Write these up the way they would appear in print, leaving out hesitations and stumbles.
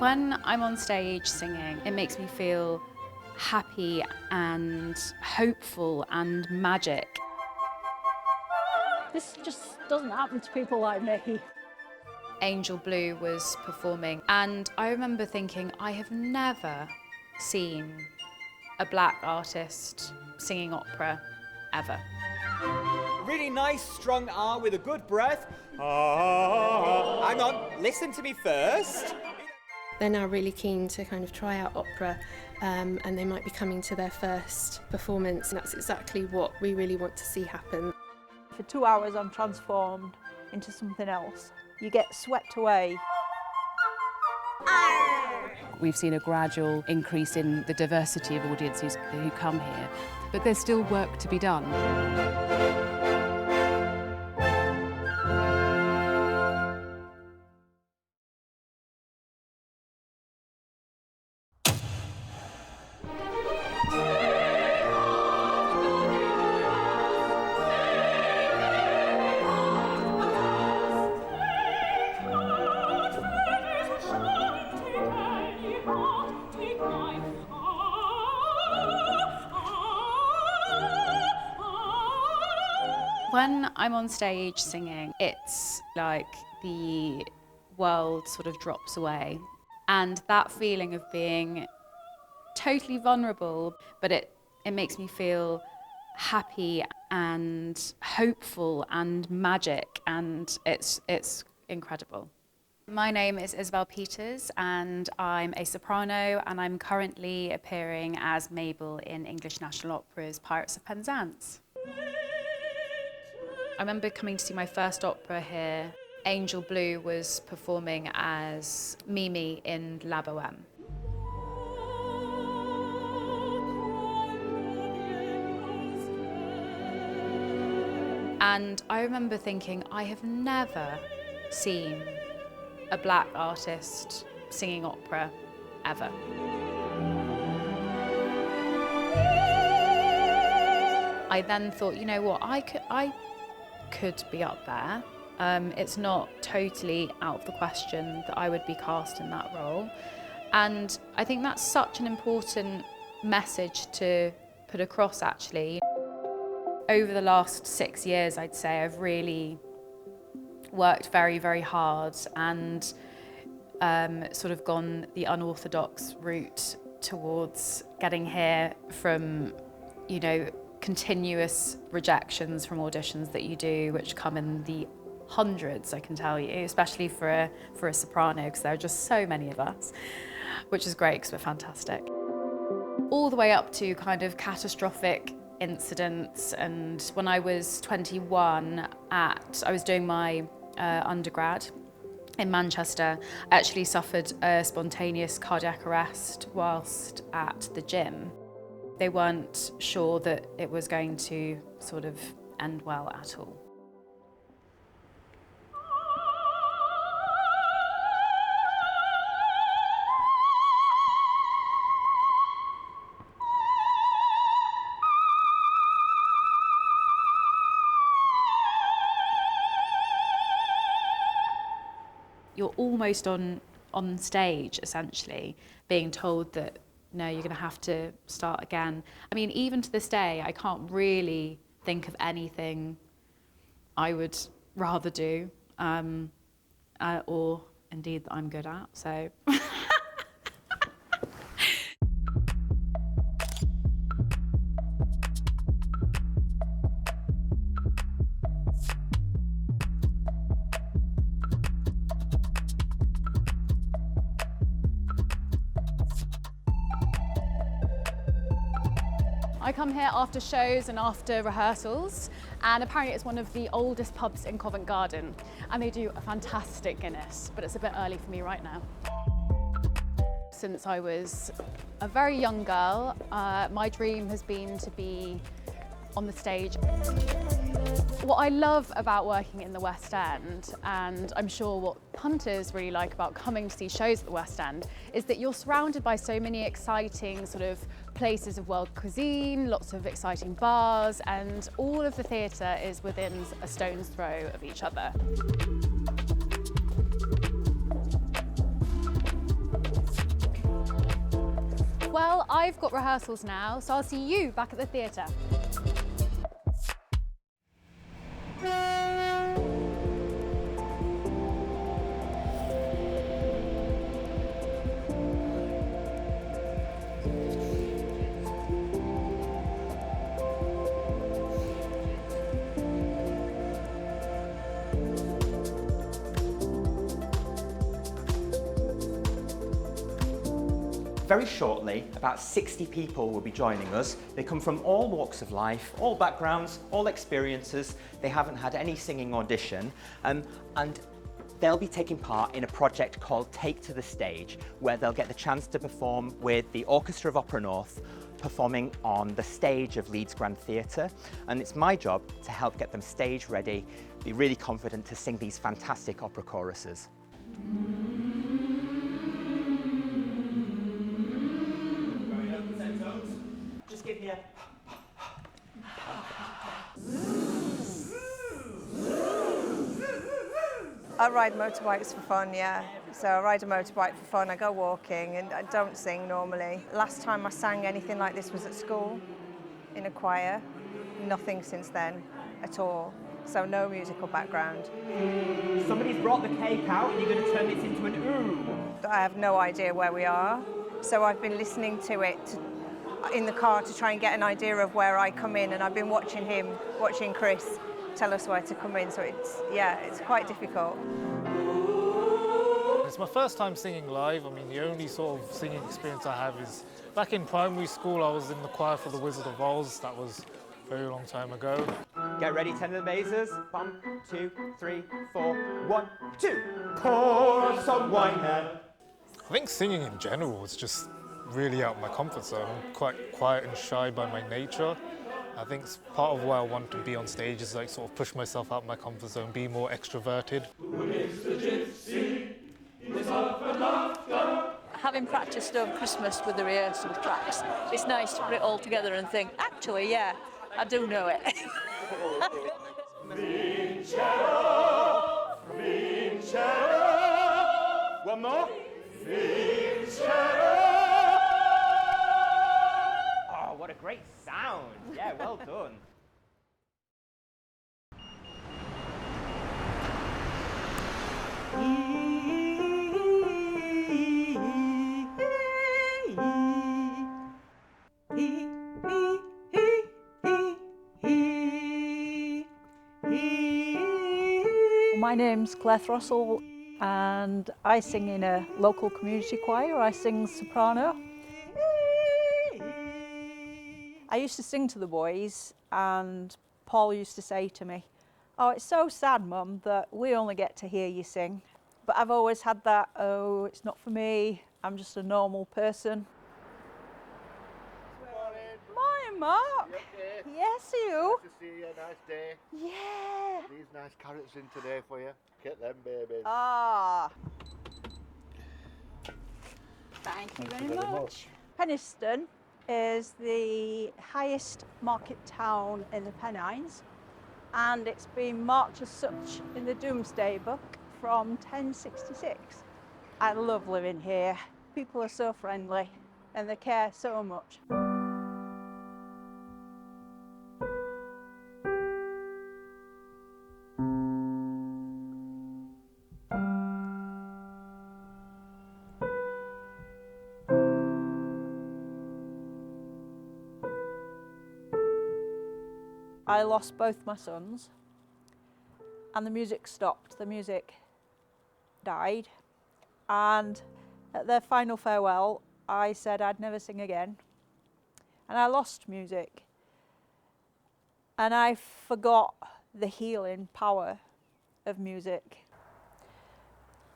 When I'm on stage singing, it makes me feel happy and hopeful and magic. This just doesn't happen to people like me. Angel Blue was performing, and I remember thinking, I have never seen a black artist singing opera, ever. Really nice, strong R with a good breath. Hang on, listen to me first. They're now really keen to kind of try out opera, and they might be coming to their first performance, and that's exactly what we really want to see happen. For 2 hours I'm transformed into something else. You get swept away. We've seen a gradual increase in the diversity of audiences who come here, but there's still work to be done. When I'm on stage singing, it's like the world sort of drops away. And that feeling of being totally vulnerable, but it makes me feel happy and hopeful and magic, and it's incredible. My name is Isabelle Peters, and I'm a soprano, and I'm currently appearing as Mabel in English National Opera's Pirates of Penzance. I remember coming to see my first opera here. Angel Blue was performing as Mimi in La Bohème. And I remember thinking, I have never seen a black artist singing opera, ever. I then thought, you know what, I could be up there. It's not totally out of the question that I would be cast in that role. And I think that's such an important message to put across, actually. Over the last 6 years, I'd say, I've really worked very, very hard and sort of gone the unorthodox route towards getting here from, you know, continuous rejections from auditions that you do, which come in the hundreds, I can tell you, especially for a soprano, because there are just so many of us, which is great because we're fantastic. All the way up to kind of catastrophic incidents. And when I was 21, I was doing my undergrad in Manchester, I actually suffered a spontaneous cardiac arrest whilst at the gym. They weren't sure that it was going to sort of end well at all. You're almost on stage, essentially, being told that no, you're going to have to start again. I mean, even to this day, I can't really think of anything I would rather do, or indeed that I'm good at, so. I come here after shows and after rehearsals, and apparently it's one of the oldest pubs in Covent Garden, and they do a fantastic Guinness, but it's a bit early for me right now. Since I was a very young girl, my dream has been to be on the stage. What I love about working in the West End, and I'm sure what punters really like about coming to see shows at the West End, is that you're surrounded by so many exciting sort of places of world cuisine, lots of exciting bars, and all of the theatre is within a stone's throw of each other. I've got rehearsals now, so I'll see you back at the theatre. Very shortly, about 60 people will be joining us. They come from all walks of life, all backgrounds, all experiences. They haven't had any singing audition, and they'll be taking part in a project called Take to the Stage, where they'll get the chance to perform with the Orchestra of Opera North, performing on the stage of Leeds Grand Theatre. And it's my job to help get them stage ready, be really confident to sing these fantastic opera choruses. Just give me a... I ride motorbikes for fun, yeah. So I ride a motorbike for fun, I go walking, and I don't sing normally. Last time I sang anything like this was at school, in a choir. Nothing since then, at all. So no musical background. Somebody's brought the cake out and you're going to turn this into an ooh. I have no idea where we are, so I've been listening to it in the car to try and get an idea of where I come in, and I've been watching Chris tell us where to come in, so it's quite difficult. It's my first time singing live. I mean, the only sort of singing experience I have is back in primary school. I was in the choir for the Wizard of Oz. That was a very long time ago. Get ready, tenor basses. 1, 2, 3, 4. 1, 2. Pour some wine now. I think singing in general is just really out of my comfort zone. I'm quite quiet and shy by my nature. I think part of why I want to be on stage is like sort of push myself out of my comfort zone, be more extroverted. Having practiced over Christmas with the rehearsal tracks, it's nice to put it all together and think, actually, yeah, I do know it. One more. Oh, what a great sound. Yeah, well done. My name's Claire Throssell and I sing in a local community choir. I sing soprano. I used to sing to the boys and Paul used to say to me, "Oh, it's so sad, Mum, that we only get to hear you sing." But I've always had that, oh, it's not for me, I'm just a normal person. Morning, Mark. You okay? Yes, you? Nice to see you, nice day. Yeah. These nice carrots in today for you. Get them, babies. Ah. Thank you very much. Penistone is the highest market town in the Pennines, and it's been marked as such in the Domesday Book from 1066. I love living here. People are so friendly and they care so much. I lost both my sons and the music stopped, the music died, and at their final farewell I said I'd never sing again, and I lost music and I forgot the healing power of music.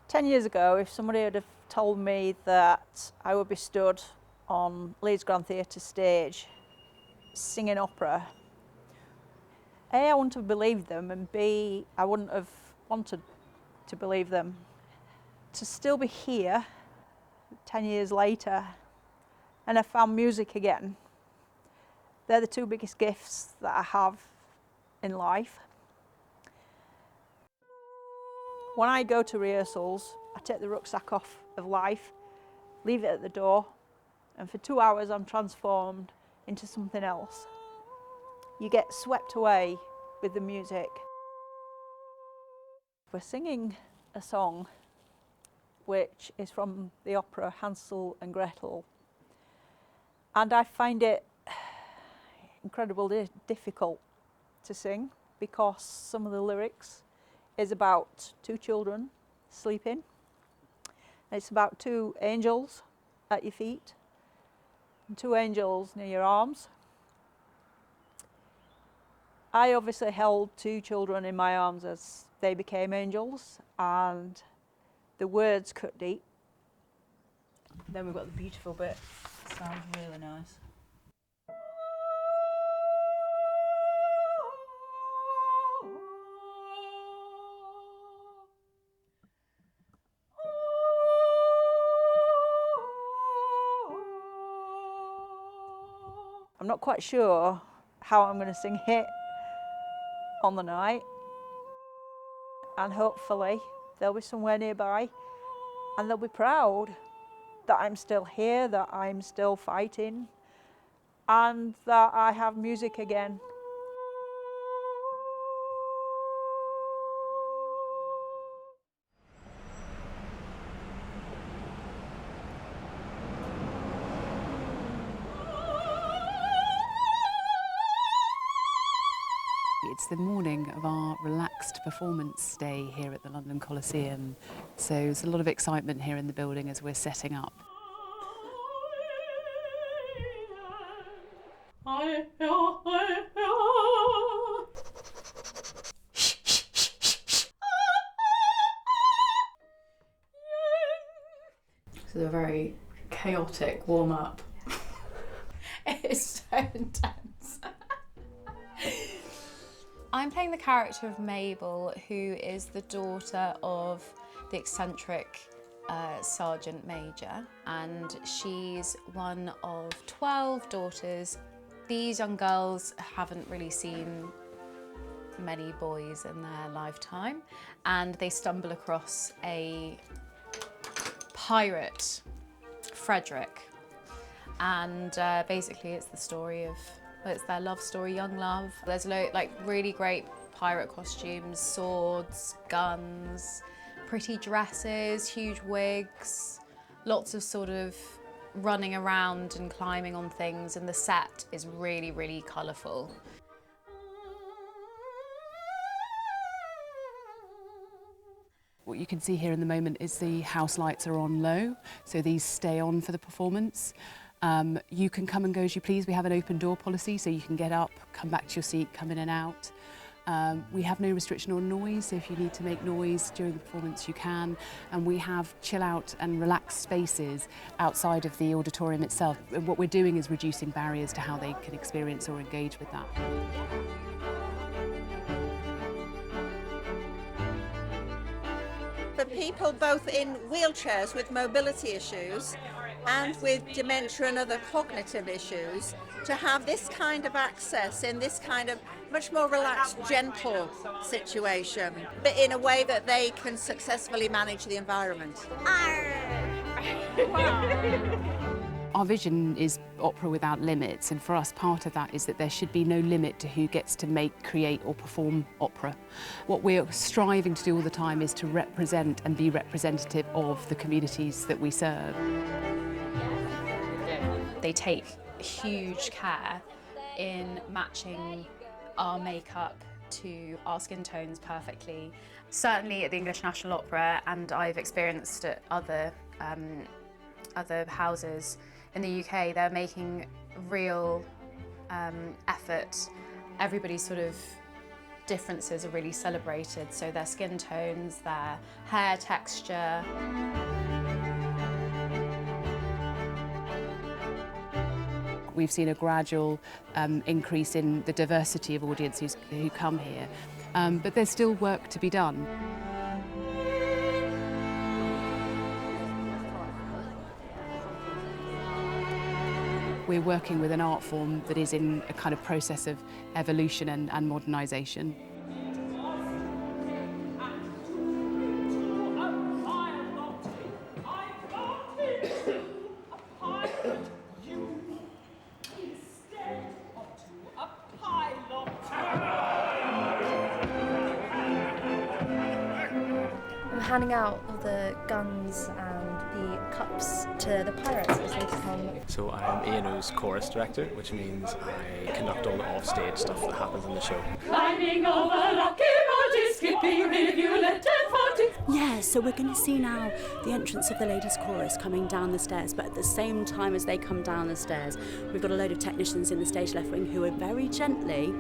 10 years ago, if somebody had have told me that I would be stood on Leeds Grand Theatre stage singing opera, A, I wouldn't have believed them, and B, I wouldn't have wanted to believe them. To still be here 10 years later and I found music again, they're the two biggest gifts that I have in life. When I go to rehearsals, I take the rucksack off of life, leave it at the door, and for 2 hours I'm transformed into something else. You get swept away with the music. We're singing a song which is from the opera Hansel and Gretel, and I find it incredibly difficult to sing because some of the lyrics is about two children sleeping. It's about two angels at your feet and two angels near your arms. I obviously held two children in my arms as they became angels, and the words cut deep. Then we've got the beautiful bit. Sounds really nice. I'm not quite sure how I'm going to sing it on the night, and hopefully they'll be somewhere nearby and they'll be proud that I'm still here, that I'm still fighting, and that I have music again. It's the morning of our relaxed performance day here at the London Coliseum, so there's a lot of excitement here in the building as we're setting up. This is a very chaotic warm-up. It's so intense. I'm playing the character of Mabel, who is the daughter of the eccentric Sergeant Major, and she's one of 12 daughters. These young girls haven't really seen many boys in their lifetime, and they stumble across a pirate, Frederick, and basically it's the story of, it's their love story, young love. There's like really great pirate costumes, swords, guns, pretty dresses, huge wigs, lots of sort of running around and climbing on things, and the set is really, really colourful. What you can see here in the moment is the house lights are on low, so these stay on for the performance. You can come and go as you please. We have an open door policy, so you can get up, come back to your seat, come in and out. We have no restriction on noise, so if you need to make noise during the performance, you can. And we have chill out and relaxed spaces outside of the auditorium itself. And what we're doing is reducing barriers to how they can experience or engage with that. For people both in wheelchairs with mobility issues and with dementia and other cognitive issues, to have this kind of access in this kind of much more relaxed, gentle situation, but in a way that they can successfully manage the environment. Our vision is opera without limits, and for us part of that is that there should be no limit to who gets to make, create or perform opera. What we're striving to do all the time is to represent and be representative of the communities that we serve. They take huge care in matching our makeup to our skin tones perfectly. Certainly at the English National Opera, and I've experienced at other houses in the UK, they're making real effort. Everybody's sort of differences are really celebrated, so their skin tones, their hair texture. We've seen a gradual increase in the diversity of audiences who come here, but there's still work to be done. We're working with an art form that is in a kind of process of evolution and modernisation. handing out all the guns and the cups to the pirates as they come. So I'm A&O's chorus director, which means I conduct all the offstage stuff that happens in the show. Climbing over rocky mountains, skipping rivulet and fountains. Yeah, so we're going to see now the entrance of the ladies' chorus coming down the stairs, but at the same time as they come down the stairs, we've got a load of technicians in the stage left wing who are very gently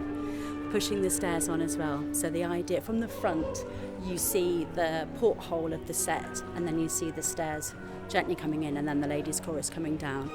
pushing the stairs on as well. So the idea, from the front, you see the porthole of the set, and then you see the stairs gently coming in, and then the ladies' chorus coming down.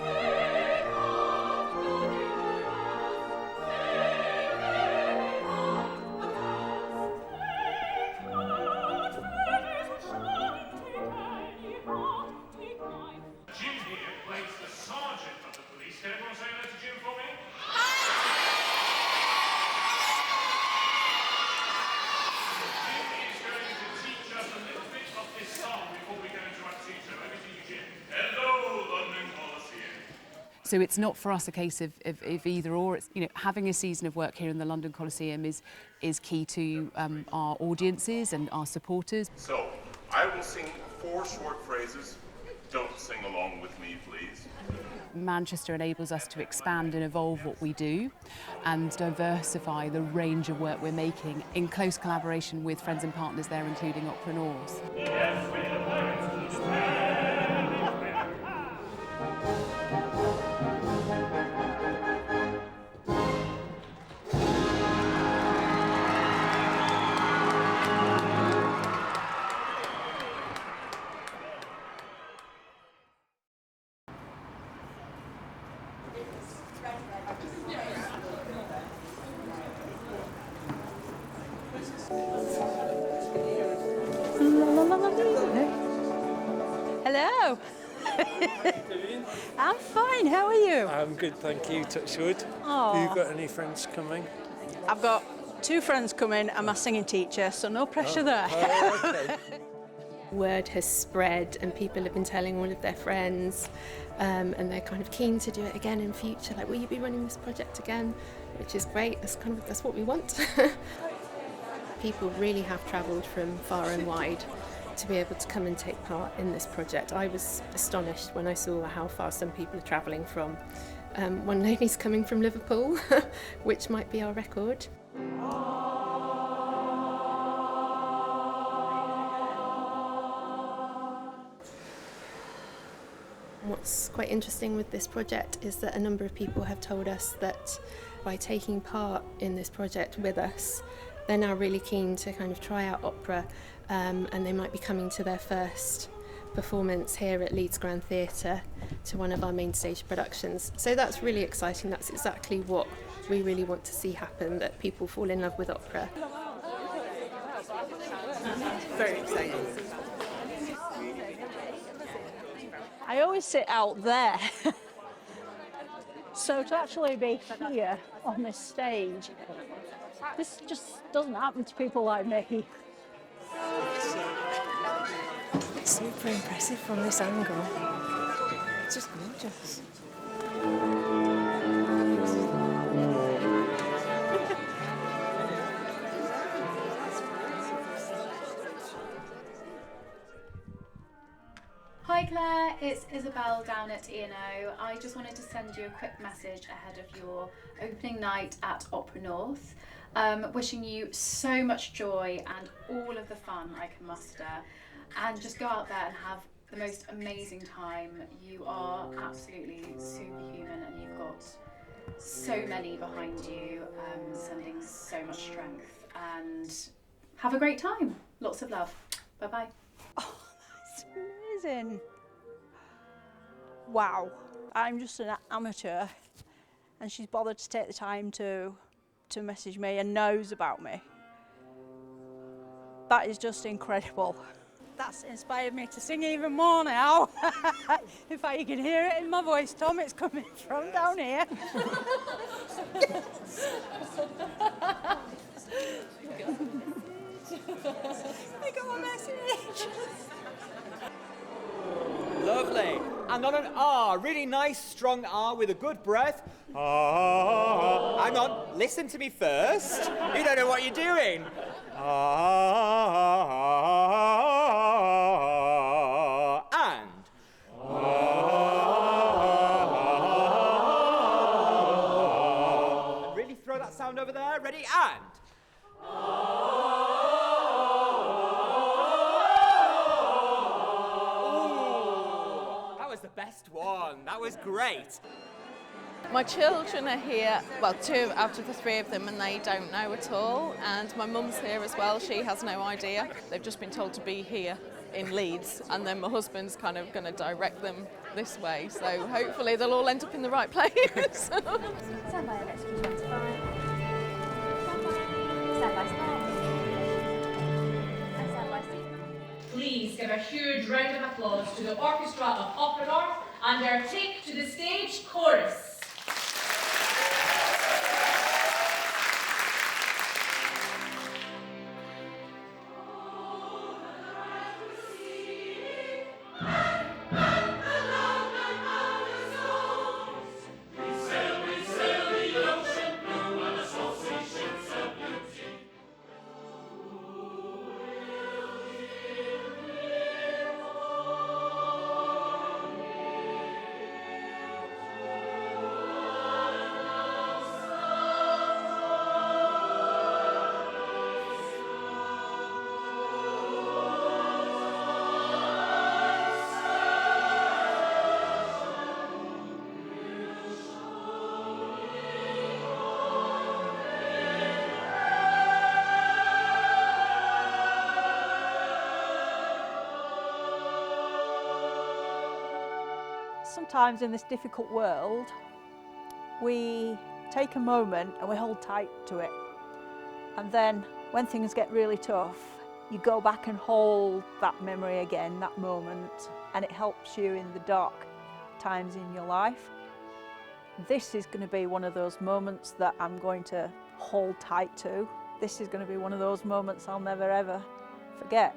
So it's not for us a case of either or. It's, you know, having a season of work here in the London Coliseum is key to our audiences and our supporters. So I will sing 4 short phrases. Don't sing along with me, please. Manchester enables us to expand and evolve what we do and diversify the range of work we're making in close collaboration with friends and partners there, including Opera North. Hello. I'm fine, how are you? I'm good, thank you, touch wood. Aww. Have you got any friends coming? I've got 2 friends coming and my singing teacher, so no pressure there. Okay. Word has spread and people have been telling all of their friends and they're kind of keen to do it again in future. Like, will you be running this project again? Which is great, that's what we want. People really have travelled from far and wide to be able to come and take part in this project. I was astonished when I saw how far some people are travelling from. One lady's coming from Liverpool, which might be our record. What's quite interesting with this project is that a number of people have told us that by taking part in this project with us, they're now really keen to kind of try out opera, and they might be coming to their first performance here at Leeds Grand Theatre to one of our main stage productions. So that's really exciting. That's exactly what we really want to see happen, that people fall in love with opera. Very exciting. I always sit out there. So to actually be here on this stage, this just doesn't happen to people like me. It's super impressive from this angle. It's just gorgeous. Hi Claire, it's Isabelle down at E&O. I just wanted to send you a quick message ahead of your opening night at Opera North. Wishing you so much joy and all of the fun I can muster, and just go out there and have the most amazing time. You are absolutely superhuman and you've got so many behind you, sending so much strength, and have a great time. Lots of love. Bye bye. Oh, that's amazing. Wow, I'm just an amateur and she's bothered to take the time to message me and knows about me. That is just incredible. That's inspired me to sing even more now. In fact, you can hear it in my voice, Tom, it's coming from down here. I got a message. Lovely. And on an R, really nice, strong R with a good breath. Ah. Hang on, listen to me first. You don't know what you're doing. Ah. ready, and... Ooh, that was the best one. That was great. My children are here, well, 2 out of the 3 of them, and they don't know at all. And my mum's here as well, she has no idea. They've just been told to be here in Leeds, and then my husband's kind of going to direct them this way. So hopefully they'll all end up in the right place. Stand by, rescue 25. Stand by, stop. And stand by, seat. Please give a huge round of applause to the Orchestra of Opera North and their Take to the Stage chorus. Sometimes in this difficult world, we take a moment and we hold tight to it. And then when things get really tough, you go back and hold that memory again, that moment, and it helps you in the dark times in your life. This is going to be one of those moments that I'm going to hold tight to. This is going to be one of those moments I'll never ever forget.